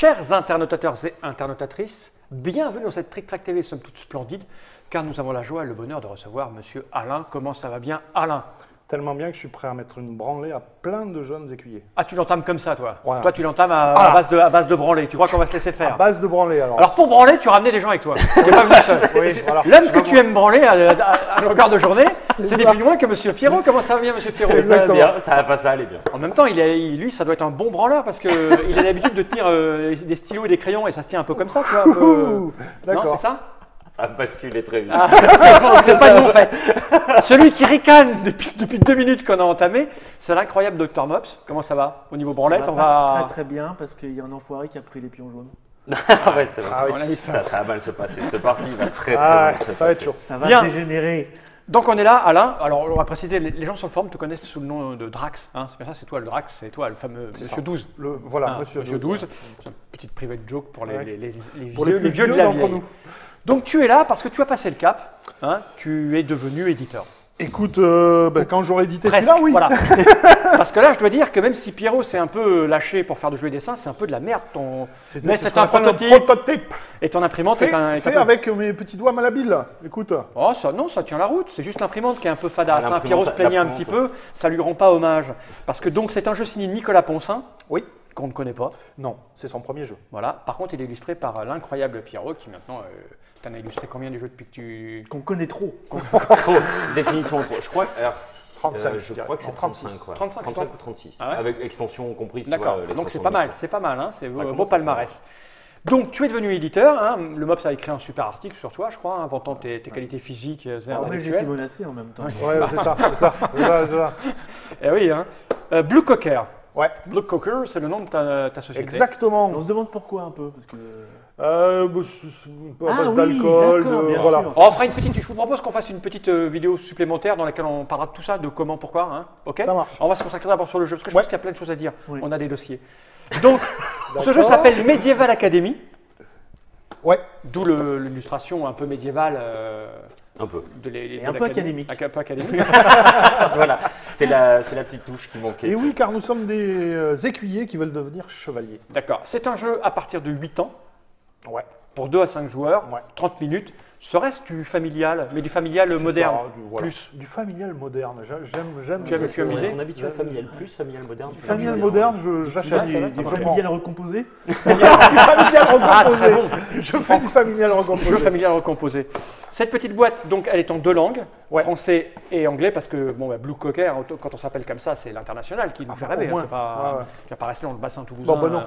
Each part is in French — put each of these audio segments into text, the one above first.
Chers internautateurs et internautatrices, bienvenue dans cette Trick Track TV, somme toute splendide, car nous avons la joie et le bonheur de recevoir Monsieur Alain. Comment ça va bien, Alain? Tellement bien que je suis prêt à mettre une branlée à plein de jeunes écuyers. Ah, tu l'entames comme ça, toi? Voilà. Toi, tu l'entames à base de branlée. Tu crois qu'on va se laisser faire? À base de branlée, alors. Alors, pour branler, tu ramenais des gens avec toi. Tu n'es pas venu seul. Oui, voilà. L'homme que tu aimes branler à longueur de journée, c'est ni plus ni moins que Monsieur Pierrot. Comment ça va bien, Monsieur Pierrot? Exactement. Bien, ça va pas, ça allait bien. En même temps, lui, ça doit être un bon branleur parce qu'il a l'habitude de tenir des stylos et des crayons et ça se tient un peu comme ça, tu vois. Un peu... Non, D'accord. c'est ça? Ça va basculer très vite. Ah, c'est pas de mon fait. Celui qui ricane depuis 2 minutes qu'on a entamé, c'est l'incroyable Dr Mops. Comment ça va au niveau branlette? Ça va très bien parce qu'il y a un enfoiré qui a pris les pions jaunes. Ah ouais, c'est vrai. Ah oui. On a mis ça. Ça va mal se passer. Cette partie va très Ah, mal se passer. ça va être chaud. Ça va Bien. dégénérer. Donc on est là, Alain. Alors on va préciser, les gens sur le forum te connaissent sous le nom de Drax. Hein, c'est bien ça, c'est toi le Drax, c'est toi le fameux Monsieur ça. 12. Voilà, Ah, Monsieur 12. C'est une petite private joke pour les, Ouais. vieux, Pour les plus vieux de vieux la d'entre vieille. nous. Donc tu es là parce que tu as passé le cap. Hein, tu es devenu éditeur. Écoute, quand j'aurai édité Presque, celui-là, oui. voilà. Parce que là, je dois dire que même si Pierrot s'est un peu lâché pour faire de jeux et dessins, c'est un peu de la merde. Mais c'est un prototype. Et ton imprimante est un Fait peu... avec mes petits doigts malhabiles. Écoute. Oh, ça, non, ça tient la route. C'est juste l'imprimante qui est un peu fadasse. Ah, Hein. Pierrot se plaignait un l'imprimante, petit peu. Ça lui rend pas hommage. Parce que donc, c'est un jeu signé Nicolas Poncin, Oui. qu'on ne connaît pas. Non, c'est son premier jeu. Voilà. Par contre, il est illustré par l'incroyable Pierrot, qui maintenant... T'en as illustré combien de jeux depuis que tu... Qu'on connaît trop. Trop, définitivement trop. Je crois, alors, 35, je je crois que c'est dirais. 35. 35, 35 ou 36. Ah ouais avec extension comprise. tu D'accord. vois, Donc, c'est l'extension pas mal. mixte. C'est pas mal. Hein. C'est Ça beau commence à palmarès. Donc, tu es devenu éditeur. Hein. Le Mops a écrit un super article sur toi, je crois, hein, vantant tes qualités physiques et Ah, mais j'ai été intellectuelles. menacé en même temps. Ouais, c'est ça, c'est ça. C'est ça. Eh oui, hein. Blue Cocker. Ouais, Blue Cocker, c'est le nom de ta société. exactement. On se demande pourquoi un peu parce que. À base oui, d'alcool, d'accord, bien voilà. sûr. Oh, on fera une petite. Je vous propose qu'on fasse une petite vidéo supplémentaire dans laquelle on parlera de tout ça, de comment, pourquoi. Hein. Ok. Ça marche. On va se consacrer d'abord sur le jeu parce que je Ouais. pense qu'il y a plein de choses à dire. Oui. On a des dossiers. Donc, ce jeu D'accord. s'appelle Medieval Academy, Ouais, d'où l'illustration un peu médiévale. Un peu. Et un peu académique. Un peu académique. Voilà, c'est la petite touche qui manquait. et oui, car nous sommes des écuyers qui veulent devenir chevaliers. D'accord. C'est un jeu à partir de 8 ans, Ouais. pour 2 à 5 joueurs, Ouais. 30 minutes. Serait-ce du familial, mais du familial C'est moderne ça, voilà. plus. Du familial moderne. J'aime. Tu as une idée On habitue à familial plus, familial moderne. Familial moderne, j'achète. Des familiales recomposées. Du familial Ah, recomposé. très bon. Je fais du familial recomposé. Jeu familial recomposé. Cette petite boîte, donc, elle est en 2 langues, Ouais. français et anglais, parce que bon, Blue Cocker, quand on s'appelle comme ça, c'est l'international qui nous fait Enfin, rêver. au hein, moins. c'est pas, Ouais. Tu vas pas rester dans le bassin toulousain Bon, bah non.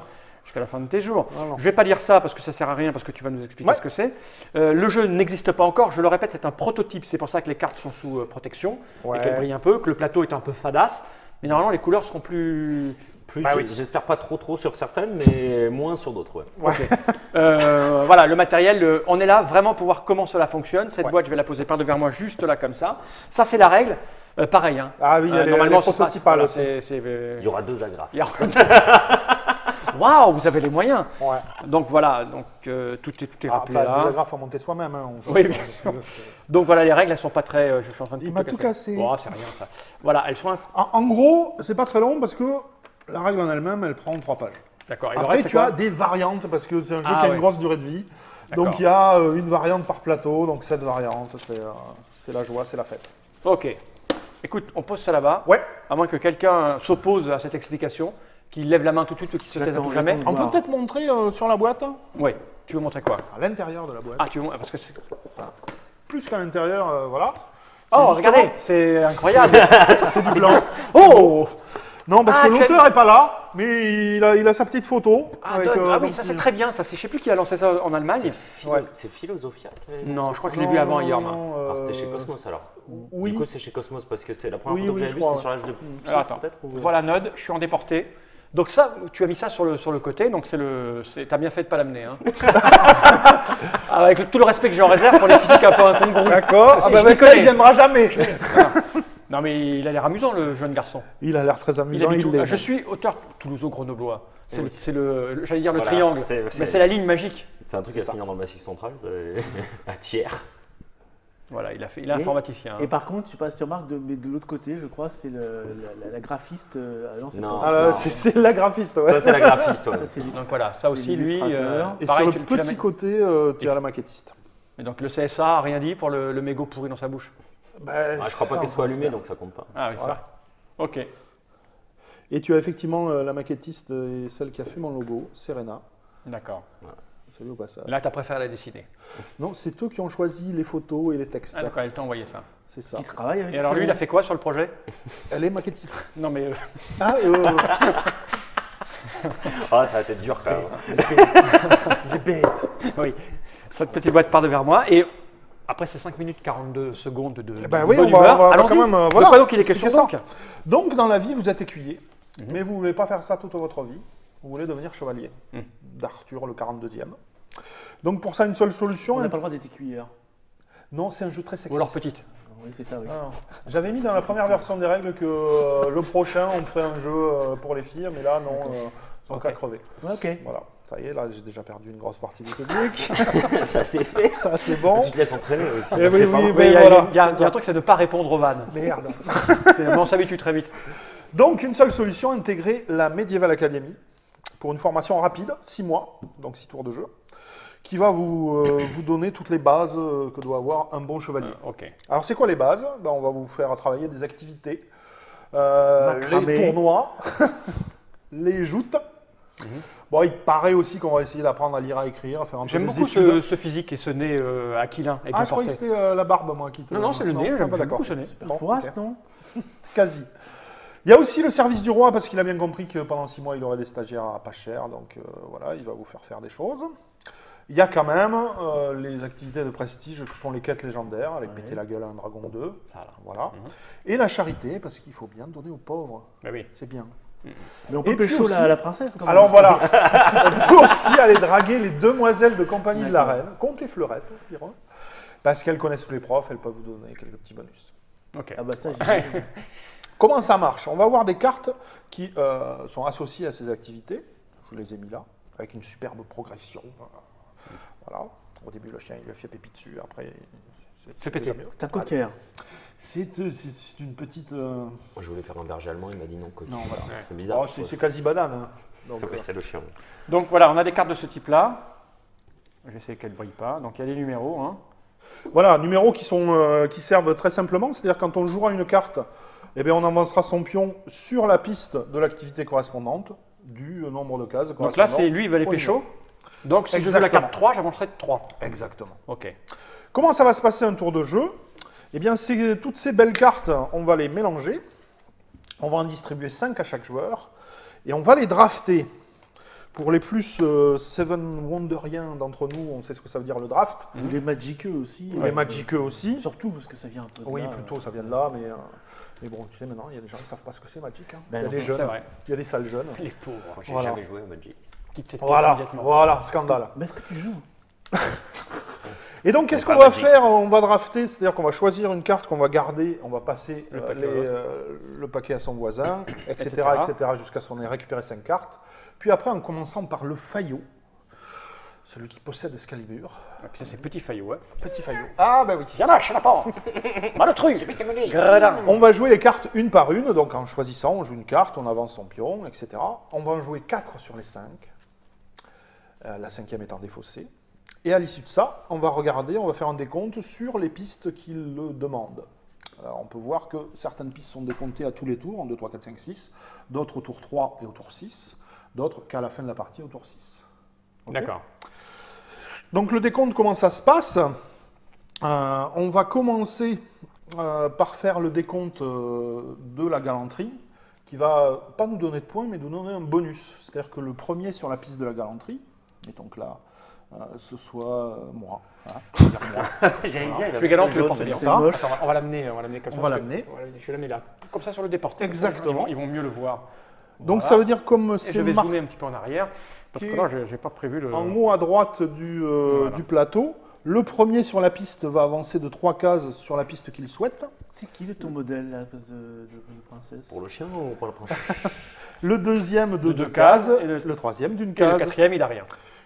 jusqu'à la fin de tes jours. Non, non. Je vais pas dire ça parce que ça sert à rien, parce que tu vas nous expliquer Ouais. ce que c'est. Le jeu n'existe pas encore, je le répète, c'est un prototype. C'est pour ça que les cartes sont sous protection Ouais. et qu'elles brillent un peu, que le plateau est un peu fadasse. Mais normalement, les couleurs seront plus. Bah oui. J'espère pas trop sur certaines, mais moins sur d'autres. Ouais. Ok. Voilà, le matériel, on est là vraiment pour voir comment cela fonctionne. Cette Ouais. boîte, je vais la poser par devant moi, juste là, comme ça. Ça, c'est la règle. Pareil. Hein. Ah oui, elle est normalement, ce sera- prototypale voilà, aussi. Il y aura 2 agrafes. il y aura- Waouh, vous avez les moyens. Ouais. Donc voilà, donc, tout est Ah, rappelé enfin, là. des agrafes à monter soi-même. Hein, Oui, bien sûr. Donc voilà, les règles, elles sont pas très. Je suis en train de Il tout m'a te tout casser. cassé. Bon, c'est rien ça. Voilà, elles sont. En gros, c'est pas très long parce que la règle en elle-même, elle prend 3 pages. D'accord. Et le Après, reste, c'est tu quoi as des variantes parce que c'est un jeu Ah, qui a ouais. une grosse durée de vie. D'accord. Donc il y a une variante par plateau, donc 7 variantes. C'est la joie, c'est la fête. Ok. Écoute, on pose ça là-bas. Ouais. À moins que quelqu'un s'oppose à cette explication, qu'il lève la main tout de suite ou qu'il se taise à J'attends, tout jamais. j'attends. On peut Wow. peut-être montrer sur la boîte, Oui. Tu veux montrer quoi? à l'intérieur de la boîte. Ah, tu veux parce que c'est. Plus qu'à l'intérieur, voilà. Oh, justement- regardez, c'est incroyable. C'est du blanc. Oh. Non, parce Ah, que tu l'auteur as- n'est pas là, mais il a sa petite photo. Ah, avec, ah oui, son ça petit- c'est très bien. Ça, je sais plus qui a lancé ça en Allemagne. Ouais. C'est Philosophia qui avait Non, lancé je crois ça que je l'ai vu avant hier. moi. Non, Alors c'était chez Cosmos alors. Oui. Du coup c'est chez Cosmos parce que c'est la première Oui, photo oui, que je j'avais vue, crois, c'était sur l'âge de pied, Alors, attends. peut-être ou- Voilà Node, je suis en déporté. Donc ça, tu as mis ça sur le côté, donc t'as bien fait de pas l'amener. Hein. Avec tout le respect que j'ai en réserve pour les physiques un peu incongrus. D'accord. Je Ah bah m'y avec ça, il connais. viendra jamais. Non mais il a l'air amusant le jeune garçon. Il a l'air très Il amusant. habite où l'est. Je suis auteur toulouso-grenoblois. C'est j'allais dire le Voilà, triangle, c'est- mais c'est la ligne magique. C'est un truc C'est à ça. finir dans le Massif Central, à Thiers. Voilà, il est informaticien. Et par contre, je sais pas si tu remarques, mais de l'autre côté, je crois, c'est la graphiste. Non. C'est la graphiste, ouais. Ça, c'est la graphiste, ouais. Ça, c'est Donc voilà, ça aussi, lui. l'illustrateur. Et pareil, sur le tu l'as petit mis- côté, tu as la maquettiste. Et donc le CSA a rien dit pour le mégot pourri dans sa bouche. Ben, Ah, je crois pas ça, qu'elle on soit va allumée, se donc ça compte pas. Ah oui, Voilà. ça. Ok. Et tu as effectivement la maquettiste et celle qui a fait mon logo, Serena. D'accord. Salut au passage. Là, tu as préféré la dessiner. Non, c'est eux qui ont choisi les photos et les textes. Ah d'accord, elle t'a envoyé ça. C'est ça. Qui travaille avec Et alors lui, il a fait quoi sur le projet? Elle est maquettiste. Non mais... Ah, Ah, ça va être dur quand même. Il est bête. oui. Cette petite boîte part de vers moi. Et après ces 5 minutes 42 secondes de ben oui, bonne on va humeur, quand allons-y. même, De voilà, quoi donc il est question expliquer donc? Donc, dans la vie, vous êtes écuyer, mais vous ne voulez pas faire ça toute votre vie. Vous voulez devenir chevalier d'Arthur le 42e. Donc, pour ça, une seule solution. On n'a pas le droit d'être cuillère. Non, c'est un jeu très sexy. Ou alors petite. Oui, c'est ça, oui. Ah, j'avais mis dans la première version des règles que le prochain, on ferait un jeu pour les filles, mais là, non, ils sont Ok. qu'à crever. Ok. Voilà, ça y est, là, j'ai déjà perdu une grosse partie du public. Ça c'est fait. Ça, c'est bon. Tu te laisses entraîner aussi. Eh oui, C'est pas oui, mal. Oui, il y a, voilà. il y a un truc, c'est de ne pas répondre aux vannes. Merde. Mais on s'habitue très vite. Donc, une seule solution, intégrer la Medieval Academy pour une formation rapide, 6 mois, donc 6 tours de jeu, qui va vous donner toutes les bases que doit avoir un bon chevalier. Ok. Alors, c'est quoi les bases? Ben, on va vous faire travailler des activités, Macramé. les tournois, les joutes. Bon, il paraît aussi qu'on va essayer d'apprendre à lire, à écrire, à faire un peu J'aime des beaucoup études. ce physique et ce nez aquilin avec Ah, le je croyais que portrait. c'était la barbe, moi, qui te... Non, c'est le nez, j'aime pas d'accord. beaucoup ce nez. Bon, Fouras, ok. non? Quasi. Il y a aussi le service du roi, parce qu'il a bien compris que pendant 6 mois, il aurait des stagiaires à pas cher, donc voilà, il va vous faire des choses. Il y a quand même les activités de prestige, que sont les quêtes légendaires, avec Ouais. péter la gueule à un dragon 2, Ça, là. voilà. Et la charité, parce qu'il faut bien donner aux pauvres, Bah oui. c'est bien. Mais on peut Et puis pécho aussi- la princesse quand même. Alors voilà, on peut aussi aller draguer les demoiselles de compagnie de la reine, compte et fleurette, diront, parce qu'elles connaissent tous les profs, elles peuvent vous donner quelques petits bonus. Ok. Ah bah ça, j'ai Comment ça marche? On va avoir des cartes qui sont associées à ces activités. Je les ai mis là, avec une superbe progression. Voilà. Au début, le chien, il lui a fait pipi dessus. Après, Fais péter. C'est un cocker. C'est une petite... Moi, je voulais faire un berger allemand, il m'a dit non, coach. Non, voilà. C'est bizarre. Oh, c'est quasi banane. Hein. Donc, C'est le chien. Donc voilà, on a des cartes de ce type-là. J'essaie qu'elles ne brillent pas. Donc il y a des numéros. Hein. Voilà, numéros qui servent très simplement. C'est-à-dire quand on jouera une carte, eh bien, on avancera son pion sur la piste de l'activité correspondante, du nombre de cases Donc correspondant. là, c'est lui, il va les au pécho. numéro. Donc si je joue la Exactement. carte 3, j'avancerai de 3. Exactement. Ok. Comment ça va se passer un tour de jeu? Eh bien, toutes ces belles cartes, on va les mélanger. On va en distribuer 5 à chaque joueur. Et on va les drafter. Pour les plus Seven Wonderiens d'entre nous, on sait ce que ça veut dire le draft. Les Magiqueux aussi. Les Magiqueux aussi. Surtout parce que ça vient un peu de Oui, là. plutôt, ça vient de là. Mais bon, tu sais, maintenant, il y a des gens qui ne savent pas ce que c'est Magic. Hein. Ben Il y a non, des C'est jeunes, vrai. il y a des sales jeunes. Les pauvres. Moi, j'ai Voilà. jamais joué au Magic. Quitte cette Voilà, pièce immédiatement. voilà, scandale. Mais est-ce que tu joues? Et donc, qu'est-ce Mais qu'on pas va Magic. faire? On va drafter, c'est-à-dire qu'on va choisir une carte qu'on va garder, on va passer Le paquet le paquet à son voisin, etc., Etc. etc., jusqu'à ce qu'on ait récupéré 5 cartes. Puis après, en commençant par le faillot, celui qui possède Excalibur. Et puis ça, c'est petit faillot. Ouais. Petit faillot. Ah, bah oui. Viens là, chenapan. Malotru. Gredin. On va jouer les cartes une par une, donc en choisissant, on joue une carte, on avance son pion, etc. On va en jouer 4 sur les 5, la 5e étant défaussée. Et à l'issue de ça, on va regarder, on va faire un décompte sur les pistes qui le demandent. Alors, on peut voir que certaines pistes sont décomptées à tous les tours, en 2, 3, 4, 5, 6, d'autres au tour 3 et au tour 6, d'autres qu'à la fin de la partie au tour 6. Ok. D'accord. Donc le décompte, comment ça se passe? On va commencer par faire le décompte de la galanterie, qui va pas nous donner de points, mais nous donner un bonus. C'est-à-dire que le premier sur la piste de la galanterie, mettons que là, ce soit moi. Hein, je veux dire moi. J'allais dire, il a Tu es galant, tu le jaune, portes mais bien. c'est ça. moche. Attends, on va l'amener comme ça. On va parce que- l'amener. Je vais l'amener là. Comme ça sur le déporté. Exactement. Ils vont mieux le voir. Donc Voilà. ça veut dire comme Et je c'est vais marqué zoomer un petit peu en arrière. Parce Qui que là, j'ai pas prévu le. en haut à droite du plateau, le premier sur la piste va avancer de 3 cases sur la piste qu'il souhaite. C'est qui ton modèle là, de princesse? Pour le chien ou pour la princesse? Le deuxième de De 2 deux cases, cases, et le troisième d'une Et le case, quatrième, il a rien.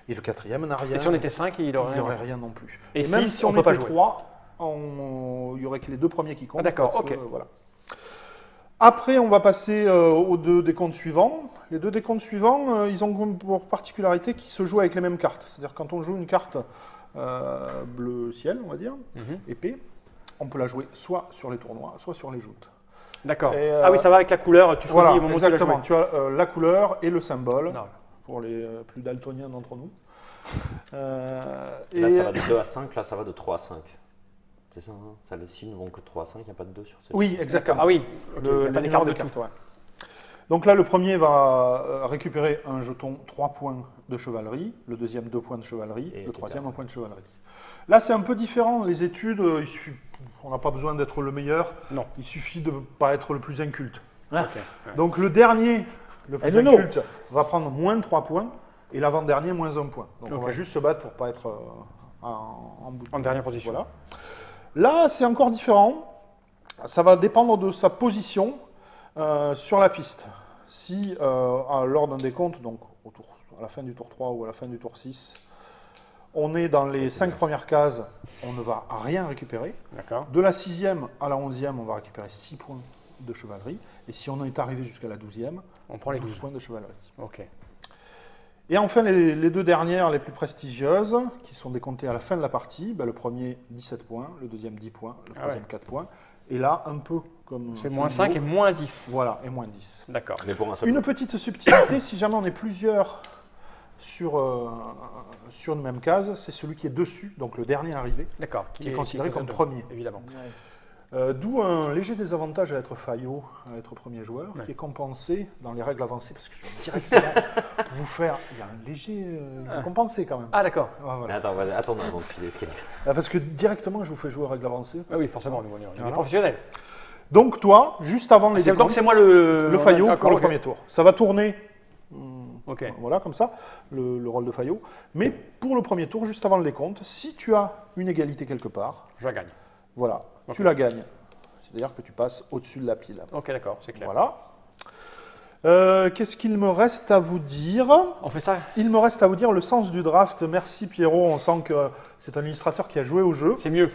et le quatrième n'a rien. Et si on était 5, il il aurait n'y aurait rien. rien non plus. Et même six, si on on peut pas était jouer. 3, il y aurait que les 2 premiers qui comptent. Ah, d'accord, parce que, ok. voilà. Après, on va passer aux 2 décomptes suivants. Les 2 décomptes suivants, ils ont pour particularité qu'ils se jouent avec les mêmes cartes. C'est-à-dire quand on joue une carte bleu ciel, on va dire, épée, on peut la jouer soit sur les tournois, soit sur les joutes. D'accord. Et, Ah oui, ça va avec la couleur, tu choisis Voilà, au moment où tu vas exactement. jouer. Tu as la couleur et le symbole, Non. pour les plus daltoniens d'entre nous. Là, ça va de 2 à 5, là, ça va de 3 à 5. C'est ça, hein, ça, les signes vont que de 3 à 5, il n'y a pas de 2 sur ces. Oui, exactement. Ah oui, Le, il y a les pas d'écart numéros de de tout. cartes, ouais. Donc là, le premier va récupérer un jeton 3 points de chevalerie, le deuxième 2 points de chevalerie, Et le troisième etc. 1 point de chevalerie. Là, c'est un peu différent. Les études, on n'a pas besoin d'être le meilleur. Non. Il suffit de ne pas être le plus inculte. Ah. Ok. Ouais. Donc le dernier, le plus Et le inculte, va prendre moins de 3 points et l'avant-dernier moins 1 point. Donc Ok. on va juste se battre pour ne pas être en bout de En dernière position. Voilà. Là, c'est encore différent. Ça va dépendre de sa position sur la piste. Si, lors d'un décompte, donc à la fin du tour 3 ou à la fin du tour 6, on est dans les 5 premières cases, on ne va rien récupérer. D'accord. De la 6e à la 11e, on va récupérer 6 points de chevalerie. Et si on est arrivé jusqu'à la 12e, On prend les 12 12. points de chevalerie. Ok. Et enfin, les 2 dernières, les plus prestigieuses, qui sont décomptées à la fin de la partie, ben, le premier 17 points, le deuxième 10 points, le troisième 4 points. Et là, un peu comme... C'est ce moins niveau, 5 et moins 10. Voilà, et moins 10. D'accord. Mais pour un seul. Une petite subtilité, si jamais on est plusieurs sur une même case, c'est celui qui est dessus, donc le dernier arrivé, D'accord. qui est considéré comme deux, premier. Évidemment. D'où un léger désavantage à être faillot, à être premier joueur, Ouais. qui est compensé dans les règles avancées, parce que je vais directement vous faire... Il y a un léger... il est compensé quand même. Ah d'accord. Ah, voilà. Attends, on va attendre avant de filer l'escalier. Parce que directement, je vous fais jouer aux règles avancées. Ah oui, forcément, nous, on est Voilà. professionnels. Donc toi, juste avant les Donc décomptes, c'est moi le faillot D'accord, pour le ok. premier tour. Ça va tourner, Ok. voilà, comme ça, le rôle de faillot. Mais pour le premier tour, juste avant le décompte, si tu as une égalité quelque part, Je la gagne. voilà, Ok. tu la gagnes. C'est-à-dire que tu passes au-dessus de la pile. Ok, d'accord, c'est clair. Voilà. Qu'est-ce qu'il me reste à vous dire? On fait ça. Il me reste à vous dire le sens du draft. Merci Pierrot, on sent que c'est un illustrateur qui a joué au jeu. C'est mieux.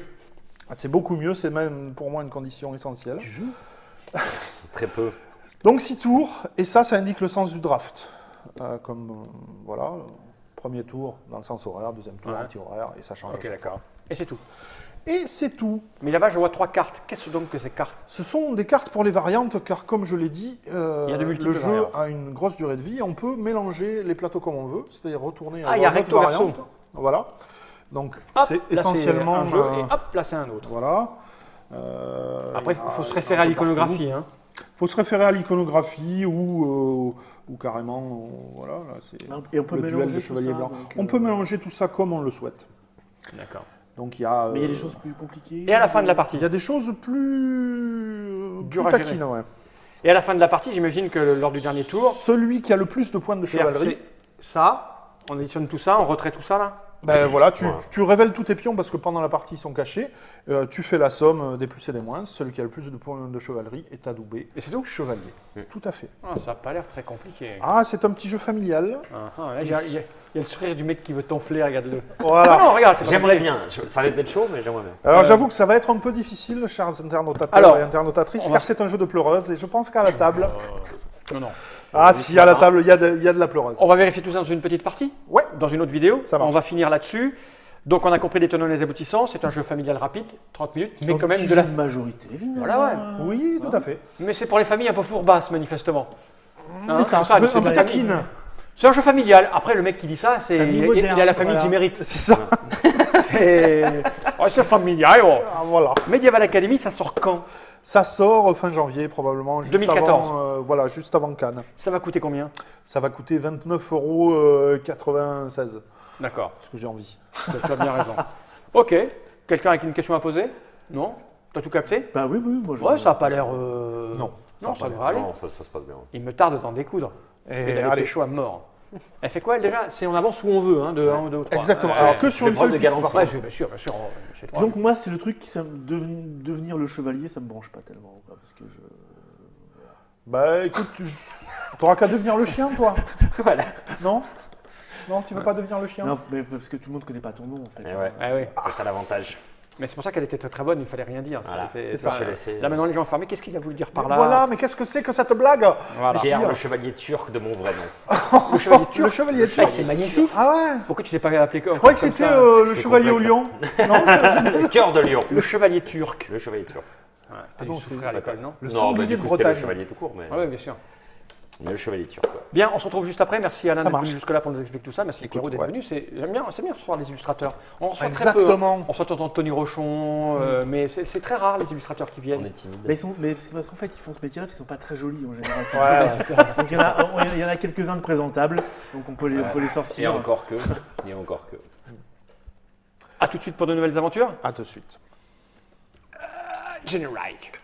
C'est beaucoup mieux, c'est même pour moi une condition essentielle. Tu joues? Très peu. Donc 6 tours, et ça indique le sens du draft. Voilà, premier tour dans le sens horaire, deuxième tour Ouais. anti-horaire, et ça change. à Ok, chaque d'accord. Et c'est tout. fois. Et c'est tout. Mais là-bas, je vois 3 cartes. Qu'est-ce donc que ces cartes? Ce sont des cartes pour les variantes, car comme je l'ai dit, y a de multiples le jeu variantes. a une grosse durée de vie. On peut mélanger les plateaux comme on veut, c'est-à-dire retourner Ah, il y a une autre recto verso. variante. Voilà. Donc Hop, c'est là, essentiellement un jeu, et hop, là c'est un autre. voilà. Après, il faut se référer à l'iconographie. Hein. Il faut se référer à l'iconographie ou carrément, voilà, là, c'est Et on peut le duel mélanger des tout chevaliers ça, blancs. donc, On peut mélanger tout ça comme on le souhaite. D'accord. Donc il y a, Mais il y a des choses plus compliquées. Et à la fin de la partie. il y a des choses plus Dur à gérer. taquines, ouais. Et à la fin de la partie, j'imagine que lors du dernier tour, Celui qui a le plus de points de c'est-à-dire chevalerie, ça, on additionne tout ça, on retrait tout ça là. ben voilà, tu, Ouais. tu révèles tous tes pions parce que pendant la partie ils sont cachés. Tu fais la somme des plus et des moins. Celui qui a le plus de points de chevalerie est adoubé Et c'est tout. chevalier. Tout à fait. Ah, ça n'a pas l'air très compliqué. Ah, c'est un petit jeu familial. Là, il y a le sourire du mec qui veut t'enfler, regarde-le. Voilà. Ah non, regarde, c'est pas J'aimerais compliqué. bien. Ça risque d'être chaud, mais j'aimerais bien. Alors j'avoue que ça va être un peu difficile, chers internautateurs Alors, et internautatrices, on car va- c'est un jeu de pleureuse et je pense qu'à la table... Non, non. Ah si, à la table, il y a de la pleureuse. On va vérifier tout ça dans une petite partie. Ouais. Dans une autre vidéo. Ça marche. On va finir là-dessus. Donc, on a compris les tenants et les aboutissants. C'est un jeu familial rapide, 30 minutes, mais Donc, quand même tu de la. joues majorité, évidemment. Voilà, ouais. Oui, tout à fait. Mais c'est pour les familles un peu fourbasses, manifestement. Hein, C'est ça, c'est ça, un peu c'est de la famille. taquine. C'est un jeu familial. Après, le mec qui dit ça, c'est Famille il moderne, a la famille voilà. qui mérite. C'est ça. C'est familial. Oh. Ah, voilà. Medieval Academy, ça sort quand? Ça sort fin janvier probablement. Juste 2014. Avant, voilà, juste avant Cannes. Ça va coûter combien? Ça va coûter 29,96 €. D'accord. Parce que j'ai envie. Tu as bien raison. Ok. Quelqu'un avec une question à poser? Non? T'as tout capté? Bah oui, moi je. Ouais, ça n'a pas l'air. Non. Non, ça devrait aller. Non, ça se passe bien. Il me tarde d'en découdre. Et Et d'aller allez. pécho à mort. Elle fait quoi elle déjà? C'est on avance où on veut, hein, de 1 ou 2 ou 3. Exactement. Ouais, Alors c'est que sur le une rôle seule de piste. galanterie. par contre. Ouais, bien sûr, bien sûr. C'est trois. Disons que moi, c'est le truc qui, devenir le chevalier, ça me branche pas tellement. Quoi, parce que je. Bah écoute, tu n'auras qu'à devenir le chien, toi. Voilà. Non? Non, tu veux pas devenir le chien? Non, mais parce que tout le monde connaît pas ton nom en fait. Eh ouais. Ah oui. C'est ça l'avantage. Mais c'est pour ça qu'elle était très très bonne, il fallait rien dire. Voilà, c'est ça. Je vais laisser, Là maintenant les gens ont fermé, qu'est-ce qu'il a voulu dire par là? Voilà, mais qu'est-ce que c'est que cette blague? Voilà. Pierre, le chevalier turc de mon vrai nom. Le chevalier turc. Le chevalier Ah, turc. c'est magnifique. Ah ouais. Pourquoi tu t'es pas appelé comme Je croyais que comme c'était ça le C'est chevalier au complexe, lion. Non, Le cœur de lion. Le chevalier turc. Le chevalier turc. Ouais, T'as bon, dû souffrir à l'école, non? le Non, sanglier du de coup, c'était le Bretagne. chevalier tout court, mais, Ah oui, bien sûr. mais le chevalier turc. Ouais. Bien, on se retrouve juste après. Merci Alain Ça d'être marche. venu jusque-là pour nous expliquer tout ça. Merci Écoute, Pierrot d'être ouais. venu. C'est bien recevoir les illustrateurs. On reçoit très peu. Exactement. On reçoit de temps en temps Tony Rochon, mais c'est très rare les illustrateurs qui On viennent. est timide. Mais c'est parce qu'en fait, ils font ce métier-là parce qu'ils sont pas très jolis en général. Ouais, Ouais, c'est ça. Donc il y en a quelques-uns de présentables, donc on peut les sortir. Et encore que. Et encore que. A tout de suite pour de nouvelles aventures. À tout de suite. Generike.